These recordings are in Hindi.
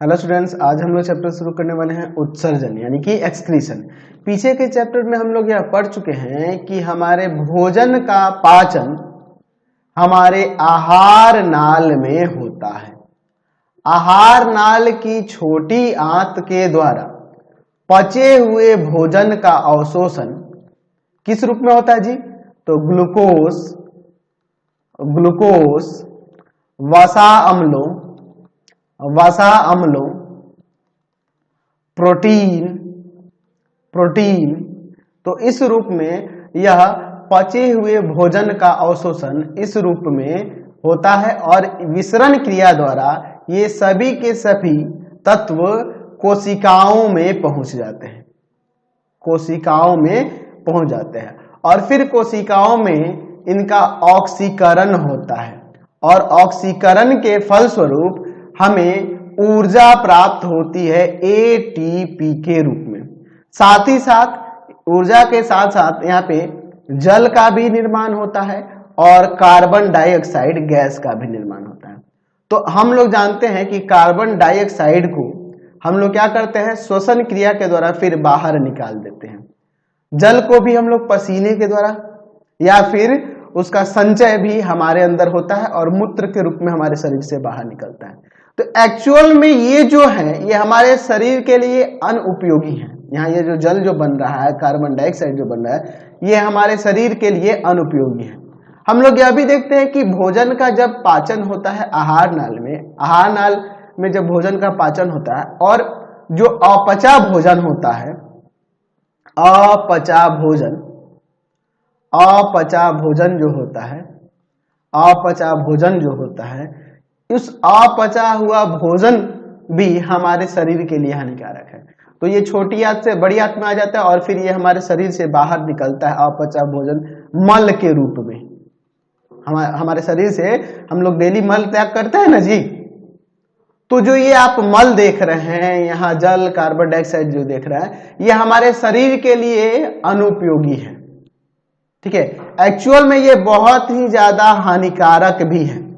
हेलो स्टूडेंट्स, आज हम लोग चैप्टर शुरू करने वाले हैं उत्सर्जन यानी कि एक्सक्रीशन। पीछे के चैप्टर में हम लोग यह पढ़ चुके हैं कि हमारे भोजन का पाचन हमारे आहार नाल में होता है। आहार नाल की छोटी आंत के द्वारा पचे हुए भोजन का अवशोषण किस रूप में होता है जी? तो ग्लूकोस वसा अम्लों, प्रोटीन, तो इस रूप में यह पचे हुए भोजन का अवशोषण इस रूप में होता है और विसरण क्रिया द्वारा ये सभी के सभी तत्व कोशिकाओं में पहुंच जाते हैं और फिर कोशिकाओं में इनका ऑक्सीकरण होता है और ऑक्सीकरण के फलस्वरूप हमें ऊर्जा प्राप्त होती है एटीपी के रूप में। साथ ही साथ ऊर्जा के साथ साथ यहाँ पे जल का भी निर्माण होता है और कार्बन डाइऑक्साइड गैस का भी निर्माण होता है। तो हम लोग जानते हैं कि कार्बन डाइऑक्साइड को हम लोग क्या करते हैं, श्वसन क्रिया के द्वारा फिर बाहर निकाल देते हैं। जल को भी हम लोग पसीने के द्वारा या फिर उसका संचय भी हमारे अंदर होता है और मूत्र के रूप में हमारे शरीर से बाहर निकलता है। तो एक्चुअल में ये जो है ये हमारे शरीर के लिए अनुपयोगी है। यहाँ ये जो जल जो बन रहा है, कार्बन डाइऑक्साइड जो बन रहा है, ये हमारे शरीर के लिए अनुपयोगी है। हम लोग यह भी देखते हैं कि भोजन का जब पाचन होता है आहार नाल में जब भोजन का पाचन होता है और जो अपचा भोजन होता है, अपचा भोजन जो होता है उस अपचा हुआ भोजन भी हमारे शरीर के लिए हानिकारक है। तो ये छोटी आंत से बड़ी आंत में आ जाता है और फिर ये हमारे शरीर से बाहर निकलता है अपचा भोजन मल के रूप में। हमारे शरीर से हम लोग डेली मल त्याग करते हैं ना जी। तो जो ये आप मल देख रहे हैं, यहाँ जल कार्बन डाइऑक्साइड जो देख रहे हैं, ये हमारे शरीर के लिए अनुपयोगी है। ठीक है, एक्चुअल में ये बहुत ही ज्यादा हानिकारक भी है।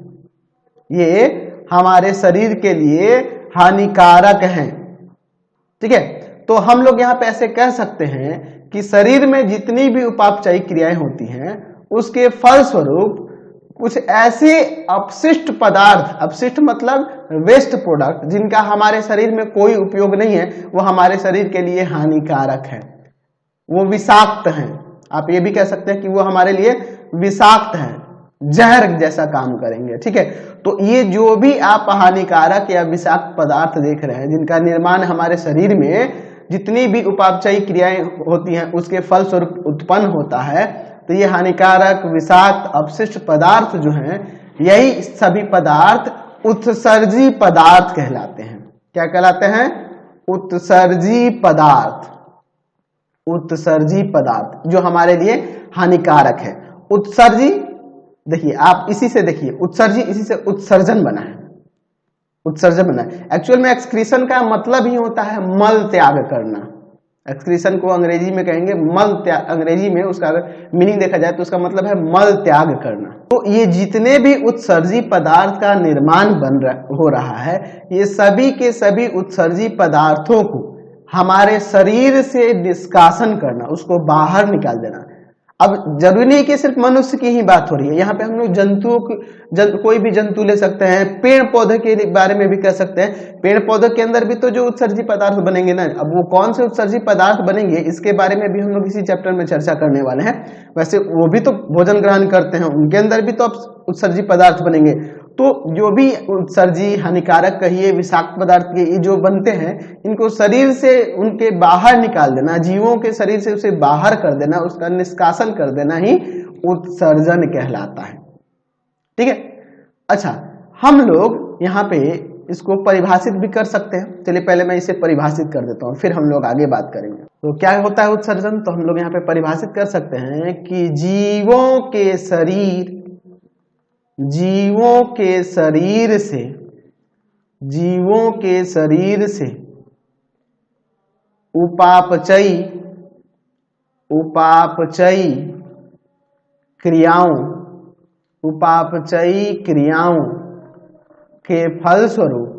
ये हमारे शरीर के लिए हानिकारक हैं। ठीक है, तो हम लोग यहाँ पे ऐसे कह सकते हैं कि शरीर में जितनी भी उपापचयी क्रियाएं होती हैं उसके फलस्वरूप कुछ ऐसे अपशिष्ट पदार्थ, अपशिष्ट मतलब वेस्ट प्रोडक्ट, जिनका हमारे शरीर में कोई उपयोग नहीं है, वो हमारे शरीर के लिए हानिकारक है, वो विषाक्त हैं। आप ये भी कह सकते हैं कि वो हमारे लिए विषाक्त हैं, जहर जैसा काम करेंगे। ठीक है, तो ये जो भी आप हानिकारक या विषाक्त पदार्थ देख रहे हैं जिनका निर्माण हमारे शरीर में जितनी भी उपापचयी क्रियाएं होती हैं उसके फलस्वरूप उत्पन्न होता है, तो ये हानिकारक विषाक्त अपशिष्ट पदार्थ जो हैं, यही सभी पदार्थ उत्सर्जी पदार्थ कहलाते हैं। क्या कहलाते हैं? उत्सर्जी पदार्थ जो हमारे लिए हानिकारक है। उत्सर्जी देखिए, आप इसी से देखिए, उत्सर्जी इसी से उत्सर्जन बना है। एक्चुअल में एक्सक्रीशन का मतलब ही होता है मल त्याग करना। एक्सक्रीशन को अंग्रेजी में कहेंगे मल त्याग, अंग्रेजी में उसका अगर मीनिंग देखा जाए तो उसका मतलब है मल त्याग करना। तो ये जितने भी उत्सर्जी पदार्थ का निर्माण हो रहा है, ये सभी के सभी उत्सर्जी पदार्थों को हमारे शरीर से निष्कासन करना, उसको बाहर निकाल देना। अब जरूरी नहीं कि सिर्फ मनुष्य की ही बात हो रही है, यहाँ पे हम लोग कोई भी जंतु ले सकते हैं, पेड़ पौधे के बारे में भी कह सकते हैं। पेड़ पौधे के अंदर भी तो जो उत्सर्जी पदार्थ बनेंगे ना, अब वो कौन से उत्सर्जी पदार्थ बनेंगे इसके बारे में भी हम लोग इसी चैप्टर में चर्चा करने वाले हैं। वैसे वो भी तो भोजन ग्रहण करते हैं, उनके अंदर भी तो उत्सर्जी पदार्थ बनेंगे। तो जो भी उत्सर्जी हानिकारक कहिए विषाक्त पदार्थ के ये जो बनते हैं, इनको शरीर से उनके बाहर निकाल देना, जीवों के शरीर से उसे बाहर कर देना, उसका निष्कासन कर देना ही उत्सर्जन कहलाता है। ठीक है, अच्छा, हम लोग यहाँ पे इसको परिभाषित भी कर सकते हैं। चलिए पहले मैं इसे परिभाषित कर देता हूँ, फिर हम लोग आगे बात करेंगे। तो क्या होता है उत्सर्जन? तो हम लोग यहाँ पे परिभाषित कर सकते हैं कि जीवों के शरीर से उपापचयी क्रियाओं के फलस्वरूप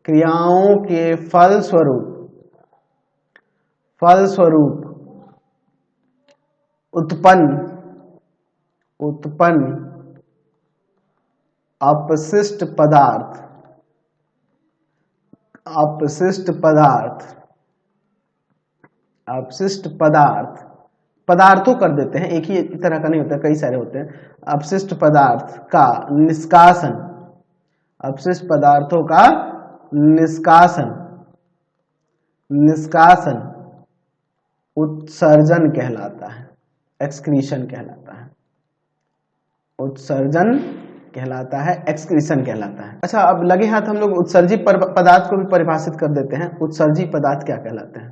क्रियाओं के फलस्वरूप उत्पन्न अपशिष्ट पदार्थों कर देते हैं, एक ही तरह का नहीं होता, कई सारे होते हैं। अपशिष्ट पदार्थ का निष्कासन, अपशिष्ट पदार्थों का निष्कासन उत्सर्जन कहलाता है, एक्सक्रीशन कहलाता है। उत्सर्जन कहलाता है, एक्सक्रीशन कहलाता है। अच्छा, अब लगे हाथ हम लोग उत्सर्जी पदार्थ को भी परिभाषित कर देते हैं। उत्सर्जी पदार्थ क्या कहलाते हैं?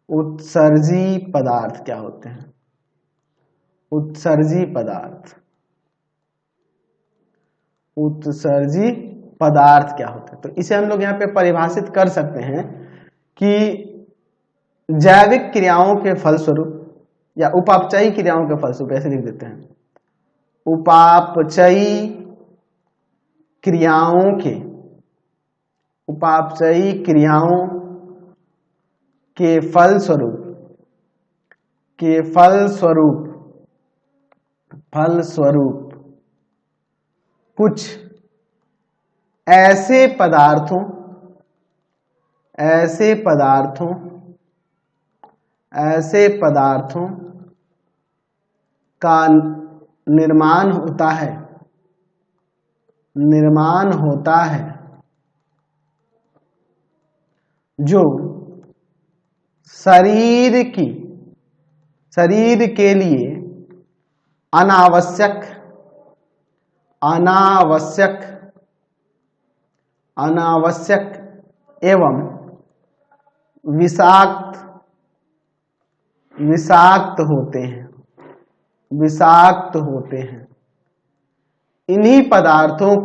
उत्सर्जी पदार्थ क्या होते हैं? उत्सर्जी पदार्थ क्या होते हैं? तो इसे हम लोग यहाँ पे परिभाषित कर सकते हैं कि जैविक क्रियाओं के फलस्वरूप या उपापचयी क्रियाओं के फलस्वरूप, ऐसे लिख देते हैं, उपापचयी क्रियाओं के फलस्वरूप कुछ ऐसे पदार्थों का निर्माण होता है जो शरीर के लिए अनावश्यक एवं विषाक्त होते हैं। इन्हीं पदार्थों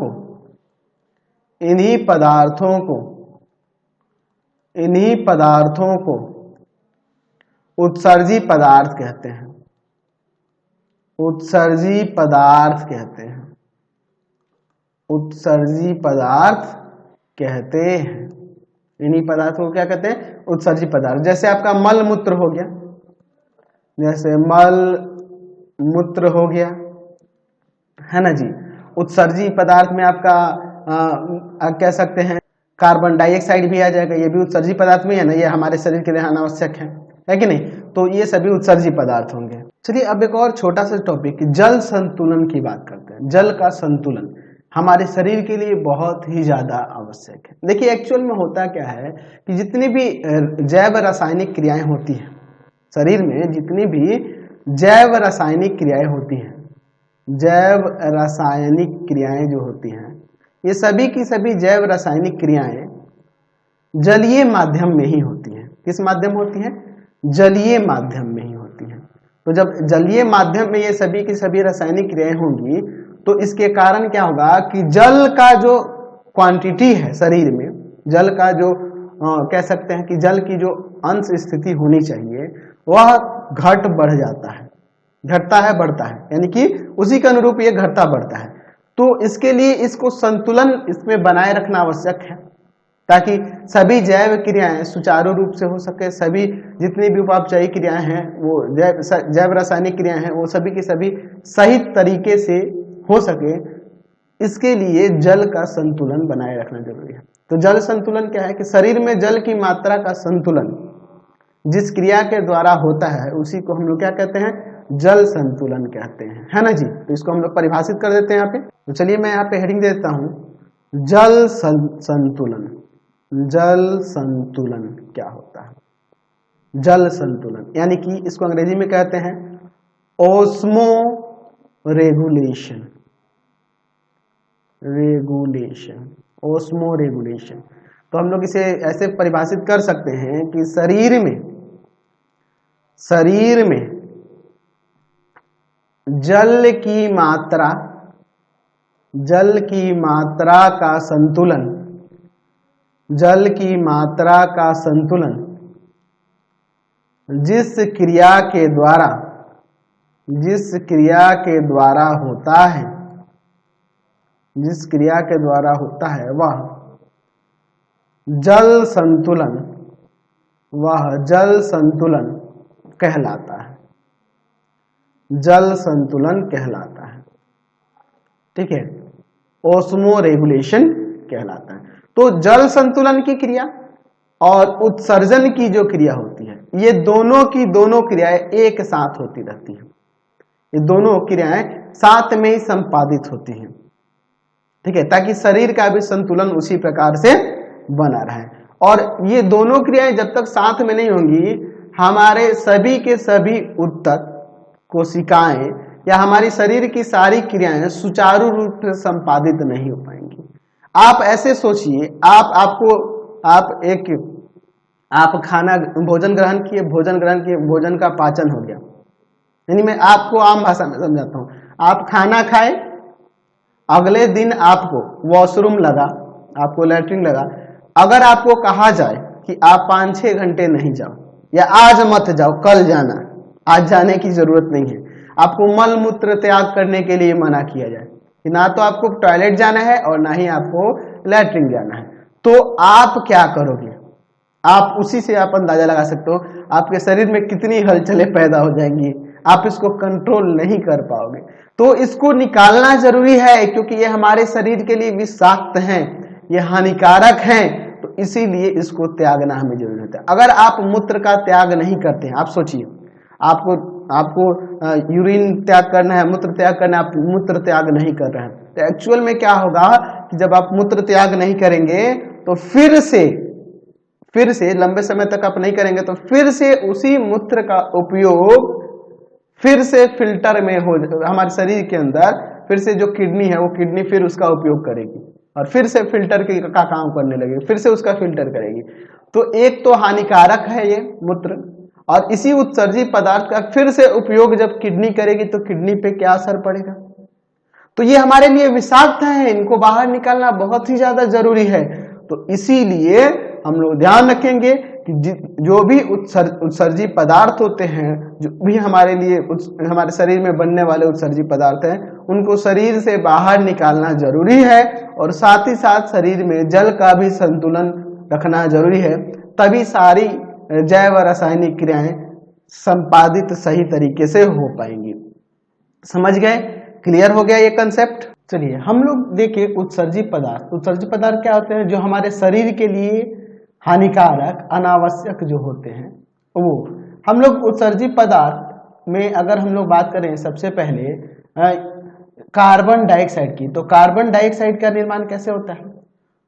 को उत्सर्जी पदार्थ कहते हैं। इन्हीं पदार्थों को क्या कहते हैं? उत्सर्जी पदार्थ। जैसे आपका मल मूत्र हो गया, है ना जी। उत्सर्जी पदार्थ में आपका कह सकते हैं कार्बन डाइऑक्साइड भी आ जाएगा, ये भी उत्सर्जी पदार्थ में है ना, ये हमारे शरीर के लिए अनावश्यक है कि नहीं? तो ये सभी उत्सर्जी पदार्थ होंगे। चलिए अब एक और छोटा सा टॉपिक, जल संतुलन की बात करते हैं। जल का संतुलन हमारे शरीर के लिए बहुत ही ज्यादा आवश्यक है। देखिए एक्चुअल में होता क्या है कि जितनी भी जैव रासायनिक क्रियाएं होती हैं शरीर में, जितनी भी जैव रासायनिक क्रियाएं होती हैं, जैव रासायनिक क्रियाएं जो होती हैं, ये सभी की सभी जैव रासायनिक क्रियाएं जलीय माध्यम में ही होती हैं। किस माध्यम होती हैं? जलीय माध्यम में ही होती हैं। तो जब जलीय माध्यम में ये सभी की सभी रासायनिक क्रियाएं होंगी तो इसके कारण क्या होगा कि जल का जो क्वांटिटी है शरीर में, जल का जो कह सकते हैं कि जल की जो अंश स्थिति होनी चाहिए वह घटता है बढ़ता है, यानी कि उसी के अनुरूप ये घटता बढ़ता है। तो इसके लिए इसको संतुलन इसमें बनाए रखना आवश्यक है ताकि सभी जैव क्रियाएं सुचारू रूप से हो सके। सभी जितनी भी उपापचयी क्रियाएं हैं, वो जैव रासायनिक क्रियाएं हैं, वो सभी की सभी सही तरीके से हो सके, इसके लिए जल का संतुलन बनाए रखना जरूरी है। तो जल संतुलन क्या है कि शरीर में जल की मात्रा का संतुलन जिस क्रिया के द्वारा होता है उसी को हम लोग क्या कहते हैं? जल संतुलन कहते हैं, है ना जी। तो इसको हम लोग परिभाषित कर देते हैं यहाँ पे। तो चलिए मैं यहाँ पे हेडिंग दे देता हूँ, जल संतुलन। जल संतुलन क्या होता है? जल संतुलन यानी कि इसको अंग्रेजी में कहते हैं ओस्मो रेगुलेशन। Osmo regulation. तो हम लोग इसे ऐसे परिभाषित कर सकते हैं कि शरीर में जल की मात्रा का संतुलन जिस क्रिया के द्वारा होता है वह जल संतुलन, वह जल संतुलन कहलाता है, जल संतुलन कहलाता है। ठीक है, ओस्मो रेगुलेशन कहलाता है। तो जल संतुलन की क्रिया और उत्सर्जन की जो क्रिया होती है, ये दोनों की दोनों क्रियाएं एक साथ होती रहती हैं, ये दोनों क्रियाएं साथ में ही संपादित होती हैं। ठीक है, ताकि शरीर का भी संतुलन उसी प्रकार से बना रहे। और ये दोनों क्रियाएं जब तक साथ में नहीं होंगी, हमारे सभी के सभी उत्तक कोशिकाएं या हमारी शरीर की सारी क्रियाएं सुचारू रूप से संपादित नहीं हो पाएंगी। आप ऐसे सोचिए, आप खाना भोजन ग्रहण किए, भोजन का पाचन हो गया। यानी मैं आपको आम भाषा में समझाता हूं, आप खाना खाए, अगले दिन आपको वॉशरूम लगा, आपको लैट्रिन लगा, अगर आपको कहा जाए कि आप 5-6 घंटे नहीं जाओ या आज मत जाओ, कल जाना, आज जाने की जरूरत नहीं है, आपको मल मूत्र त्याग करने के लिए मना किया जाए कि ना तो आपको टॉयलेट जाना है और ना ही आपको लैट्रिन जाना है, तो आप क्या करोगे? आप उसी से आप अंदाजा लगा सकते हो आपके शरीर में कितनी हलचलें पैदा हो जाएंगी, आप इसको कंट्रोल नहीं कर पाओगे। तो इसको निकालना जरूरी है, क्योंकि ये हमारे शरीर के लिए विषाक्त हैं, ये हानिकारक हैं, तो इसीलिए इसको त्यागना हमें जरूरी होता है। अगर आप मूत्र का त्याग नहीं करते हैं, आप सोचिए, आपको यूरिन त्याग करना है, मूत्र त्याग करना है, आप मूत्र त्याग नहीं कर रहे हैं, तो एक्चुअल में क्या होगा कि जब आप मूत्र त्याग नहीं करेंगे तो फिर से लंबे समय तक आप नहीं करेंगे, तो फिर से उसी मूत्र का उपयोग फिर से फिल्टर में हो, हमारे शरीर के अंदर फिर से जो किडनी है वो किडनी फिर उसका उपयोग करेगी और फिर से फिल्टर का काम करने लगेगी, फिर से उसका फिल्टर करेगी। तो एक तो हानिकारक है ये मूत्र, और इसी उत्सर्जी पदार्थ का फिर से उपयोग जब किडनी करेगी तो किडनी पे क्या असर पड़ेगा? तो ये हमारे लिए विषाक्त है, इनको बाहर निकालना बहुत ही ज्यादा जरूरी है। तो इसीलिए हम लोग ध्यान रखेंगे कि जो भी उत्सर्जी पदार्थ होते हैं, जो भी हमारे लिए हमारे शरीर में बनने वाले उत्सर्जी पदार्थ हैं, उनको शरीर से बाहर निकालना जरूरी है, और साथ ही साथ शरीर में जल का भी संतुलन रखना जरूरी है, तभी सारी जैव रासायनिक क्रियाएं संपादित सही तरीके से हो पाएंगी। समझ गए? क्लियर हो गया ये कंसेप्ट? चलिए हम लोग देखिए उत्सर्जी पदार्थ क्या होते हैं? जो हमारे शरीर के लिए हानिकारक, अनावश्यक जो होते हैं वो। हम लोग उत्सर्जी पदार्थ में अगर हम लोग बात करें, सबसे पहले कार्बन डाइऑक्साइड की, तो कार्बन डाइऑक्साइड का निर्माण कैसे होता है?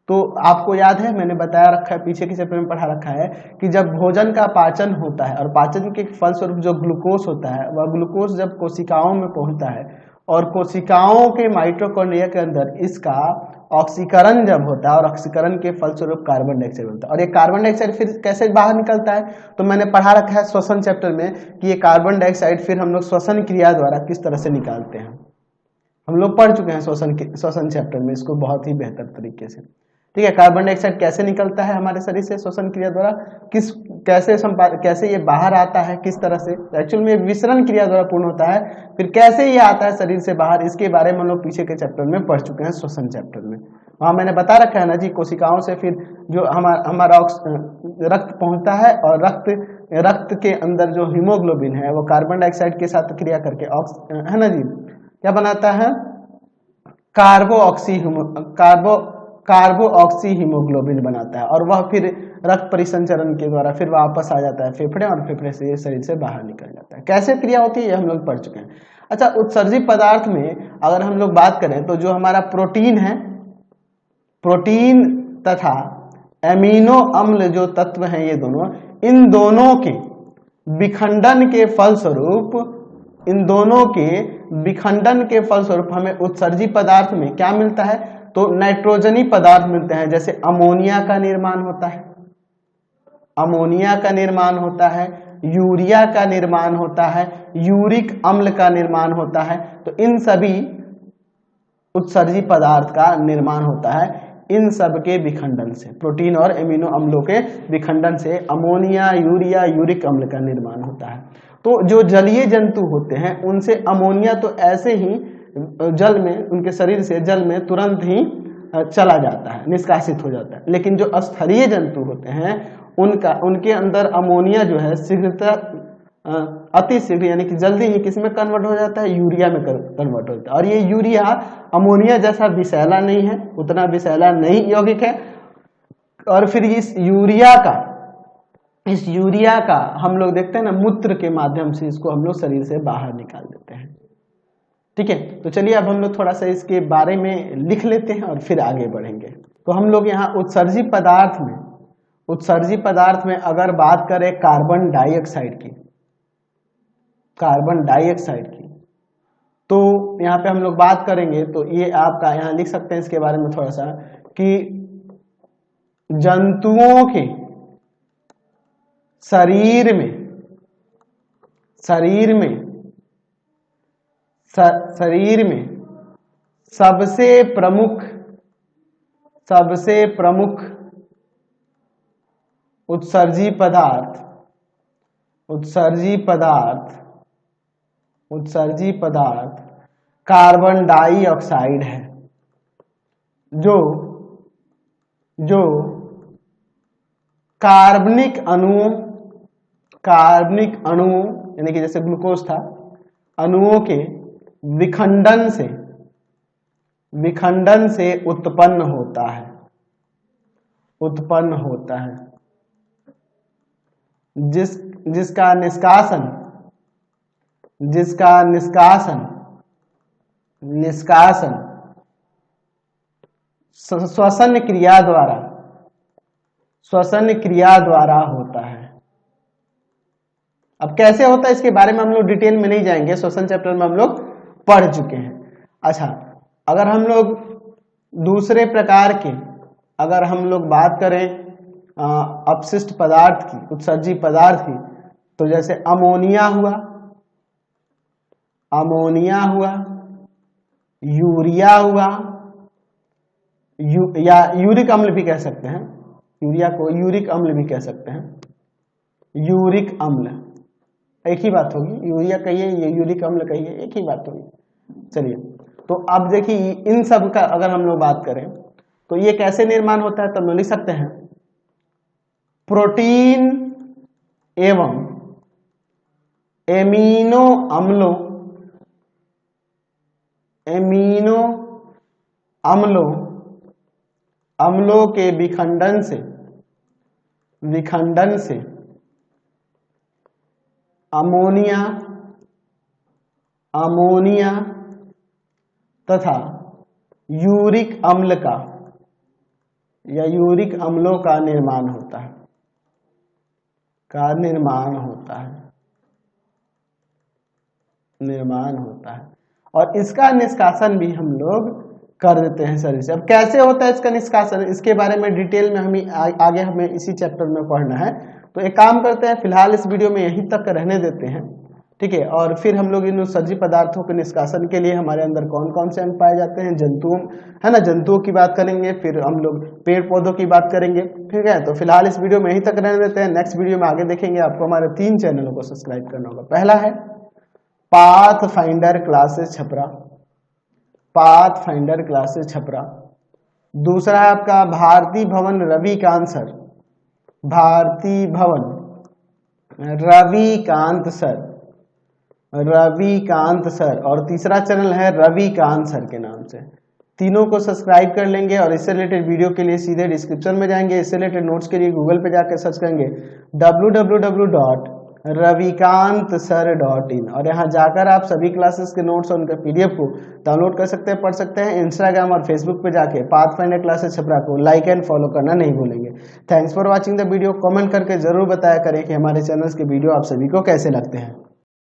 तो आपको याद है, मैंने बताया रखा है, पीछे के चैप्टर में पढ़ा रखा है कि जब भोजन का पाचन होता है और पाचन के फलस्वरूप जो ग्लूकोज होता है, वह ग्लूकोज जब कोशिकाओं में पहुंचता है और कोशिकाओं के माइटोकॉन्ड्रिया के अंदर इसका ऑक्सीकरण जब होता है, और ऑक्सीकरण के फलस्वरूप कार्बन डाइऑक्साइड बनता है, और ये कार्बन डाइऑक्साइड फिर कैसे बाहर निकलता है? तो मैंने पढ़ा रखा है श्वसन चैप्टर में कि ये कार्बन डाइऑक्साइड फिर हम लोग श्वसन क्रिया द्वारा किस तरह से निकालते हैं। हम लोग पढ़ चुके हैं श्वसन चैप्टर में इसको बहुत ही बेहतर तरीके से। ठीक है, कार्बन डाइऑक्साइड कैसे निकलता है हमारे शरीर से श्वसन क्रिया द्वारा, कैसे ये बाहर आता है, किस तरह से एक्चुअल में विसरण क्रिया द्वारा पूर्ण होता है, फिर कैसे ये आता है शरीर से बाहर, इसके बारे में हम लोग पीछे के चैप्टर में पढ़ चुके हैं श्वसन चैप्टर में। वहां मैंने बता रखा है ना जी, कोशिकाओं से फिर जो हमारा रक्त पहुंचता है, और रक्त के अंदर जो हीमोग्लोबिन है वो कार्बन डाइऑक्साइड के साथ क्रिया करके है ना जी, क्या बनाता है? कार्बो ऑक्सी हीमोग्लोबिन बनाता है, और वह फिर रक्त परिसंचरण के द्वारा फिर वापस आ जाता है फेफड़े, और फेफड़े से ये शरीर से बाहर निकल जाता है। कैसे क्रिया होती है ये हम लोग पढ़ चुके हैं। अच्छा, उत्सर्जी पदार्थ में अगर हम लोग बात करें तो जो हमारा प्रोटीन है, प्रोटीन तथा एमिनो अम्ल जो तत्व हैं, ये दोनों, इन दोनों के विखंडन के फलस्वरूप हमें उत्सर्जी पदार्थ में क्या मिलता है? तो नाइट्रोजनी पदार्थ मिलते हैं, जैसे अमोनिया का निर्माण होता है, यूरिया का निर्माण होता है, यूरिक अम्ल का निर्माण होता है। तो इन सभी उत्सर्जी पदार्थ का निर्माण होता है इन सब के विखंडन से, प्रोटीन और एमिनो अम्लों के विखंडन से अमोनिया, यूरिया, यूरिक अम्ल का निर्माण होता है। तो जो जलीय जंतु होते हैं उनसे अमोनिया तो ऐसे ही जल में, उनके शरीर से जल में तुरंत ही चला जाता है, निष्कासित हो जाता है। लेकिन जो स्तरीय जंतु होते हैं उनके अंदर अमोनिया जो है शीघ्रता अति शीघ्र यानी कि जल्दी ही किसमें कन्वर्ट हो जाता है, यूरिया में कन्वर्ट होता है। और ये यूरिया अमोनिया जैसा विषैला नहीं है, उतना विषैला नहीं यौगिक है। और फिर इस यूरिया का हम लोग देखते हैं ना, मूत्र के माध्यम से इसको हम लोग शरीर से बाहर निकाल देते हैं। ठीक है, तो चलिए अब हम लोग थोड़ा सा इसके बारे में लिख लेते हैं और फिर आगे बढ़ेंगे। तो हम लोग यहाँ उत्सर्जी पदार्थ में अगर बात करें कार्बन डाइऑक्साइड की, तो यहाँ पे हम लोग बात करेंगे तो ये आपका यहाँ लिख सकते हैं इसके बारे में थोड़ा सा कि जंतुओं के शरीर में सबसे प्रमुख उत्सर्जी पदार्थ कार्बन डाइऑक्साइड है, जो कार्बनिक अणुओं यानी कि जैसे ग्लूकोज था, अणुओं के विखंडन से उत्पन्न होता है, जिसका निष्कासन श्वसन क्रिया द्वारा होता है। अब कैसे होता है इसके बारे में हम लोग डिटेल में नहीं जाएंगे, श्वसन चैप्टर में हम लोग पढ़ चुके हैं। अच्छा, अगर हम लोग दूसरे प्रकार के अगर हम लोग बात करें अपशिष्ट पदार्थ की, उत्सर्जी पदार्थ की, तो जैसे अमोनिया हुआ, यूरिया हुआ, या यूरिक अम्ल भी कह सकते हैं, यूरिया को यूरिक अम्ल भी कह सकते हैं, यूरिक अम्ल एक ही बात होगी, यूरिया कहिए ये यूरिक अम्ल कहिए एक ही बात होगी। चलिए, तो अब देखिए इन सब का अगर हम लोग बात करें तो ये कैसे निर्माण होता है, तो हम लिख सकते हैं प्रोटीन एवं एमिनो अम्लों के विखंडन से अमोनिया तथा यूरिक अम्ल का या यूरिक अम्लों का निर्माण होता है, और इसका निष्कासन भी हम लोग कर देते हैं शरीर से। अब कैसे होता है इसका निष्कासन, इसके बारे में डिटेल में आगे हमें इसी चैप्टर में पढ़ना है। तो एक काम करते हैं, फिलहाल इस वीडियो में यहीं तक रहने देते हैं, ठीक है। और फिर हम लोग इन उत्सर्जी पदार्थों के निष्कासन के लिए हमारे अंदर कौन कौन से अंग पाए जाते हैं, जंतुओं, है ना, जंतुओं की बात करेंगे, फिर हम लोग पेड़ पौधों की बात करेंगे, ठीक है। तो फिलहाल इस वीडियो में यहीं तक रहने देते हैं, नेक्स्ट वीडियो में आगे देखेंगे। आपको हमारे 3 चैनलों को सब्सक्राइब करना होगा। पहला है पाथफाइंडर क्लासेस छपरा, दूसरा है आपका भारती भवन रविकांत सर, और तीसरा चैनल है रविकांत सर के नाम से। तीनों को सब्सक्राइब कर लेंगे और इससे रिलेटेड वीडियो के लिए सीधे डिस्क्रिप्शन में जाएंगे। इससे रिलेटेड नोट्स के लिए गूगल पे जाकर सर्च करेंगे www.ravikantsir.in, और यहाँ जाकर आप सभी क्लासेस के नोट्स और उनके PDF को डाउनलोड कर सकते हैं, पढ़ सकते हैं। इंस्टाग्राम और फेसबुक पे जाके पाथफाइंडर क्लासेस छपरा को लाइक एंड फॉलो करना नहीं भूलेंगे। Thanks for watching the video. Comment करके जरूर बताया करें कि हमारे चैनल्स के वीडियो आप सभी को कैसे लगते हैं।